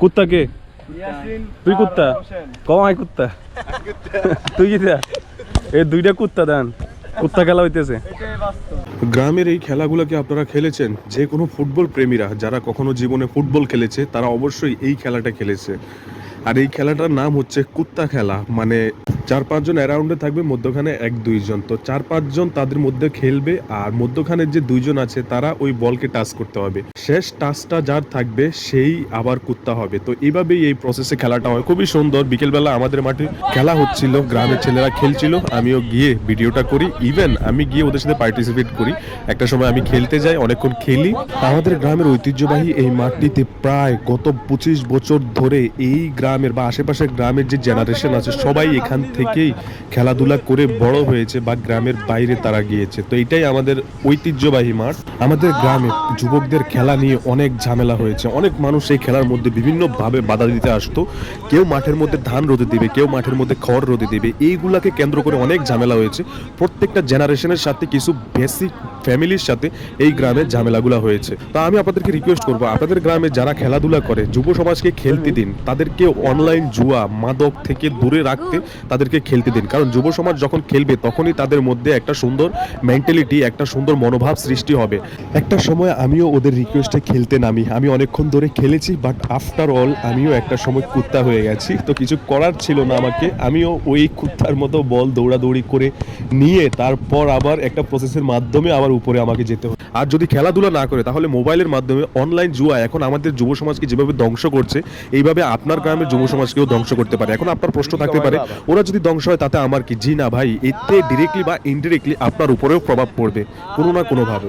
কুত্তা কে? তুই কুত্তা? কমাই কুত্তা তুই কি এই দুইটা কুত্তা দেন কুত্তা খেলা হইতেছে। গ্রামের এই খেলাগুলোকে আপনারা খেলেছেন? যে কোনো ফুটবল প্রেমীরা যারা কখনো জীবনে ফুটবল খেলেছে তারা অবশ্যই এই খেলাটা খেলেছে। আর এই খেলাটার নাম হচ্ছে কুত্তা খেলা। মানে 4-5 জন অ্যারাউন্ডে থাকবে, মধ্যখানে 1-2 জন, তো 4-5 জন তাদের মধ্যে খেলবে। আর মধ্যখানে যে 2 জন আছে তারা ওই বলকে টাচ করতে হবে, শেষ টাচটা যার থাকবে সেই আবার কুত্তা হবে। তো এইভাবেই এই প্রসেসে খেলাটা হয়। খুবই সুন্দর। বিকেলবেলা আমাদের মাঠে খেলা হচ্ছিল, গ্রামের ছেলেরা খেলছিল, আমিও গিয়ে ভিডিওটা করি, ইভেন আমি গিয়ে ওদের সাথে পার্টিসিপেট করি। একটা সময় আমি খেলতে যাই, অনেকক্ষণ খেলি। আমাদের গ্রামের ঐতিহ্যবাহী এই মাঠটিতে প্রায় গত 25 বছর ধরে এই গ্রামের বা আশেপাশের গ্রামের যে জেনারেশন আছে সবাই এখান থেকেই খেলাধুলা করে বড় হয়েছে বা গ্রামের বাইরে তারা গিয়েছে। তো এটাই আমাদের ঐতিহ্যবাহী মাঠ। আমাদের গ্রামে যুবকদের খেলা নিয়ে অনেক ঝামেলা হয়েছে। অনেক মানুষ এই খেলার মধ্যে বিভিন্নভাবে বাধা দিতে আসতো। কেউ মাঠের মধ্যে ধান রোদে দিবে, কেউ মাঠের মধ্যে খড় রোদে দিবে। এইগুলাকে কেন্দ্র করে অনেক ঝামেলা হয়েছে। প্রত্যেকটা জেনারেশনের সাথে কিছু বেসিক ফ্যামিলির সাথে এই গ্রামে ঝামেলাগুলো হয়েছে। তা আমি আপনাদেরকে রিকোয়েস্ট করবো, আপনাদের গ্রামে যারা খেলাধুলা করে যুব সমাজকে খেলতে দিন, তাদেরকে অনলাইন জুয়া মাদক থেকে দূরে রাখতে তাদেরকে খেলতে দিন। কারণ যুব সমাজ যখন খেলবে তখনই তাদের মধ্যে একটা সুন্দর মেন্টালিটি, একটা সুন্দর মনোভাব সৃষ্টি হবে। একটা সময় আমিও ওদের রিকোয়েস্টে খেলতে নামি, আমি অনেকক্ষণ ধরে খেলেছি, বাট আফটার অল আমিও একটা সময় কুত্তা হয়ে গেছি। তো কিছু করার ছিল না আমাকে, আমিও ওই কুত্তার মতো বল দৌড়াদৌড়ি করে নিয়ে তারপর আবার একটা প্রসেসের মাধ্যমে আবার উপরে আমাকে যেতে হবে। আর যদি খেলাধুলা না করে তাহলে মোবাইলের মাধ্যমে অনলাইন জুয়া এখন আমাদের যুব সমাজকে যেভাবে ধ্বংস করছে, এইভাবে আপনার গ্রামের যুব সমাজকেও ধ্বংস করতে পারে। এখন আপনার প্রশ্ন থাকতে পারে, ওরা যদি ধ্বংস হয় তাতে আমার কি? জি না ভাই, এতে ডিরেক্টলি বা ইনডিরেক্টলি আপনার উপরেও প্রভাব পড়বে কোনো না কোনোভাবে।